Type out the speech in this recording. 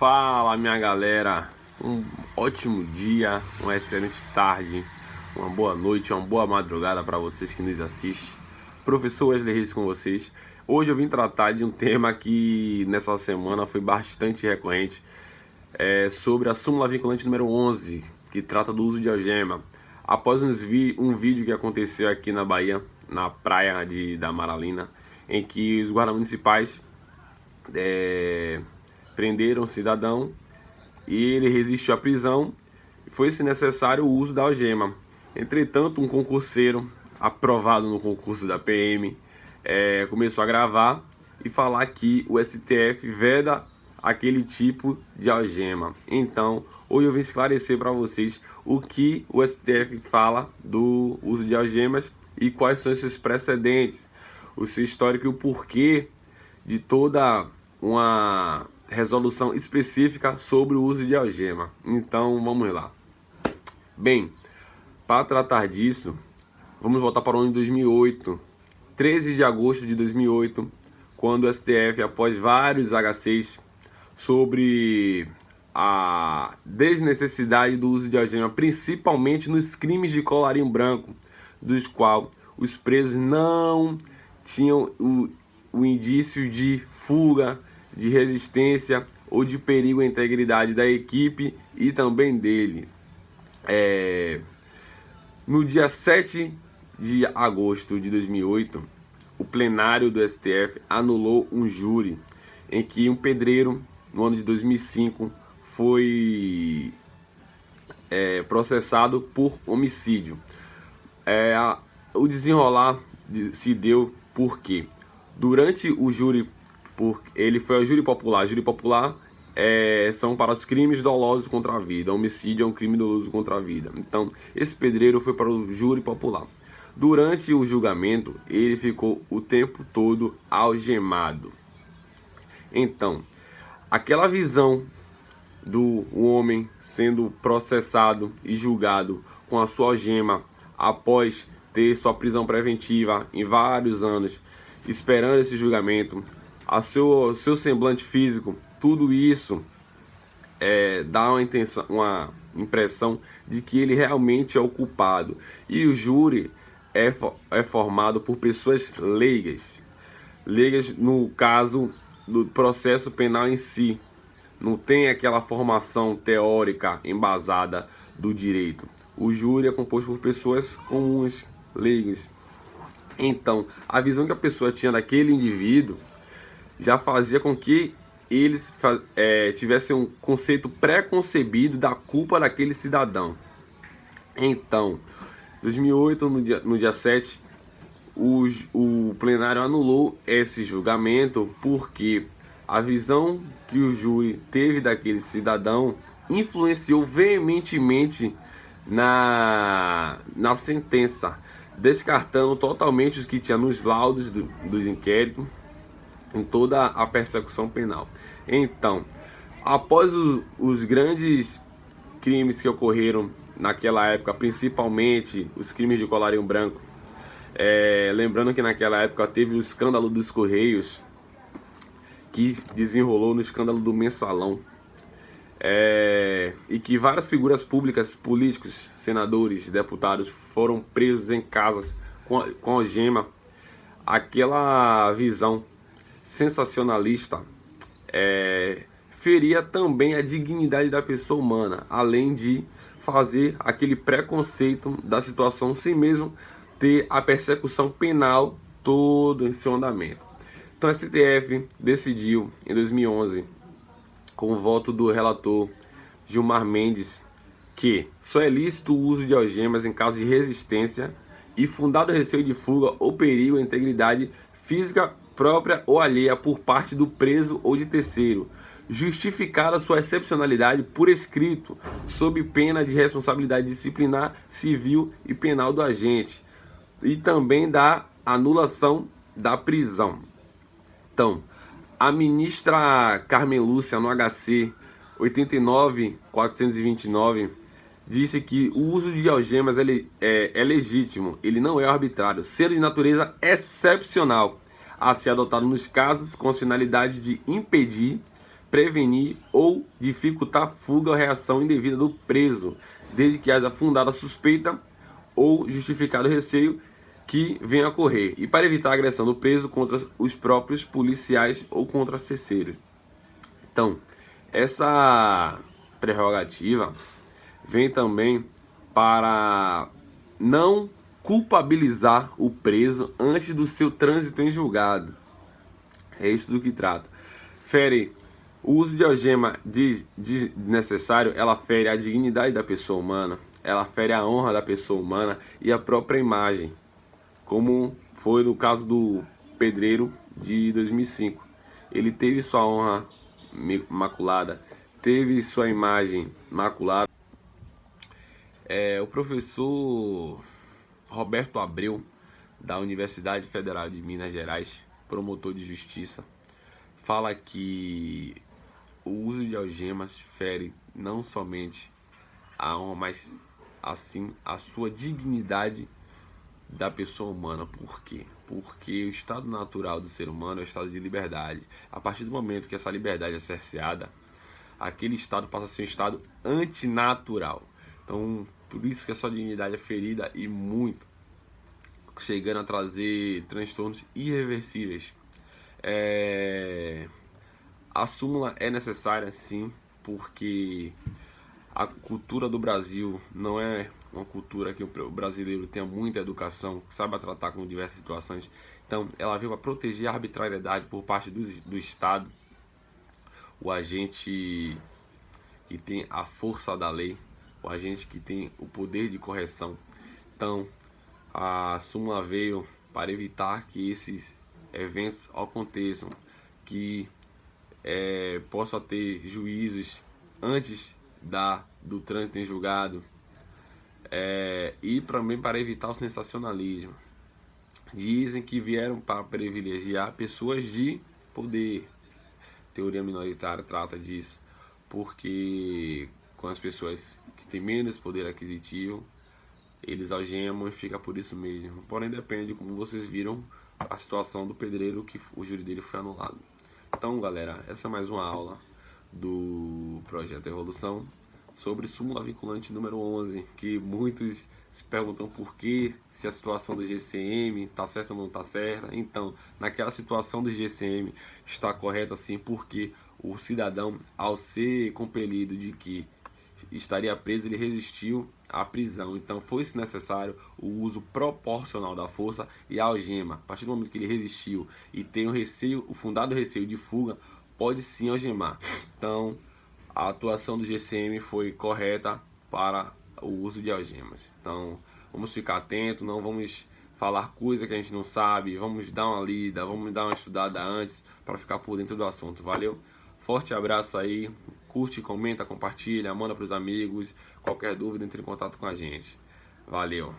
Fala, minha galera, um ótimo dia, uma excelente tarde, uma boa noite, uma boa madrugada para vocês que nos assistem. Professor Wesley Reis com vocês. Hoje eu vim tratar de um tema que nessa semana foi bastante recorrente, sobre a súmula vinculante número 11, que trata do uso de algema. Após um vídeo que aconteceu aqui na Bahia, na praia da Amaralina, em que os guardas municipais prenderam um cidadão e ele resistiu à prisão e foi-se necessário o uso da algema. Entretanto, um concurseiro aprovado no concurso da PM começou a gravar e falar que o STF veda aquele tipo de algema. Então, hoje eu vim esclarecer para vocês o que o STF fala do uso de algemas e quais são esses precedentes, o seu histórico e o porquê de toda uma resolução específica sobre o uso de algema. Então, vamos lá. Bem, para tratar disso, vamos voltar para o ano de 2008, 13 de agosto de 2008, quando o STF, após vários HCs sobre a desnecessidade do uso de algema, principalmente nos crimes de colarinho branco, dos quais os presos não tinham o indício de fuga, de resistência ou de perigo à integridade da equipe e também dele. No dia 7 de agosto de 2008, o plenário do STF anulou um júri em que um pedreiro, no ano de 2005, foi processado por homicídio. O desenrolar se deu porque, durante o júri, ele foi ao júri popular. Júri popular são para os crimes dolosos contra a vida. Homicídio é um crime doloso contra a vida. Então, esse pedreiro foi para o júri popular. Durante o julgamento, ele ficou o tempo todo algemado. Então, aquela visão do homem sendo processado e julgado com a sua algema após ter sua prisão preventiva em vários anos, esperando esse julgamento, seu semblante físico, tudo isso dá uma impressão de que ele realmente é o culpado. E o júri é formado por pessoas leigas no caso do processo penal em si. Não tem aquela formação teórica embasada do direito. O júri é composto por pessoas comuns, leigas. Então, a visão que a pessoa tinha daquele indivíduo já fazia com que eles tivessem um conceito pré-concebido da culpa daquele cidadão. Então, em 2008, no dia 7, o plenário anulou esse julgamento porque a visão que o júri teve daquele cidadão influenciou veementemente na sentença, descartando totalmente os que tinha nos laudos dos inquéritos em toda a persecução penal. Então, após os grandes crimes que ocorreram naquela época, principalmente os crimes de colarinho branco, lembrando que naquela época teve o escândalo dos Correios, que desenrolou no escândalo do Mensalão, e que várias figuras públicas, políticos, senadores, deputados foram presos em casas com algema. Aquela visão sensacionalista feria também a dignidade da pessoa humana, além de fazer aquele preconceito da situação sem mesmo ter a persecução penal todo em seu andamento. Então a STF decidiu em 2011, com o voto do relator Gilmar Mendes, que só é lícito o uso de algemas em caso de resistência e fundado receio de fuga ou perigo à integridade física própria ou alheia por parte do preso ou de terceiro, justificada sua excepcionalidade por escrito, sob pena de responsabilidade disciplinar, civil e penal do agente, e também da anulação da prisão. Então, a ministra Carmen Lúcia, no HC 89.429, disse que o uso de algemas é legítimo, ele não é arbitrário, sendo de natureza excepcional, a ser adotado nos casos com finalidade de impedir, prevenir ou dificultar a fuga ou reação indevida do preso, desde que haja fundada suspeita ou justificado receio que venha a ocorrer, e para evitar a agressão do preso contra os próprios policiais ou contra terceiros. Então, essa prerrogativa vem também para não culpabilizar o preso antes do seu trânsito em julgado. É isso do que trata. Fere o uso de algema desnecessário, ela fere a dignidade da pessoa humana, ela fere a honra da pessoa humana e a própria imagem, como foi no caso do pedreiro de 2005. Ele teve sua honra maculada, teve sua imagem maculada. O professor Roberto Abreu, da Universidade Federal de Minas Gerais, promotor de justiça, fala que o uso de algemas fere não somente a honra, mas assim a sua dignidade da pessoa humana. Por quê? Porque o estado natural do ser humano é o estado de liberdade. A partir do momento que essa liberdade é cerceada, aquele estado passa a ser um estado antinatural. Então, por isso que a sua dignidade é ferida, e muito, chegando a trazer transtornos irreversíveis. A súmula é necessária, sim, porque a cultura do Brasil não é uma cultura que o brasileiro tenha muita educação, que saiba tratar com diversas situações. Então, ela veio para proteger a arbitrariedade por parte do Estado, o agente que tem a força da lei, o agente que tem o poder de correção. Então, a súmula veio para evitar que esses eventos aconteçam, que possa ter juízos antes do trânsito em julgado, e também para evitar o sensacionalismo. Dizem que vieram para privilegiar pessoas de poder. Teoria minoritária trata disso, porque com as pessoas que têm menos poder aquisitivo, eles algemam e fica por isso mesmo. Porém, depende de como vocês viram a situação do pedreiro, que o júri dele foi anulado. Então, galera, essa é mais uma aula do Projeto Evolução sobre súmula vinculante número 11, que muitos se perguntam por que, se a situação do GCM está certa ou não está certa. Então, naquela situação do GCM está correta sim, porque o cidadão, ao ser compelido de que estaria preso, ele resistiu à prisão. Então foi-se necessário o uso proporcional da força e a algema. A partir do momento que ele resistiu e tem o fundado receio de fuga, pode sim algemar. Então a atuação do GCM foi correta para o uso de algemas. Então vamos ficar atentos, não vamos falar coisa que a gente não sabe, vamos dar uma lida, vamos dar uma estudada antes para ficar por dentro do assunto. Valeu? Forte abraço aí, curte, comenta, compartilha, manda para os amigos. Qualquer dúvida, entre em contato com a gente. Valeu!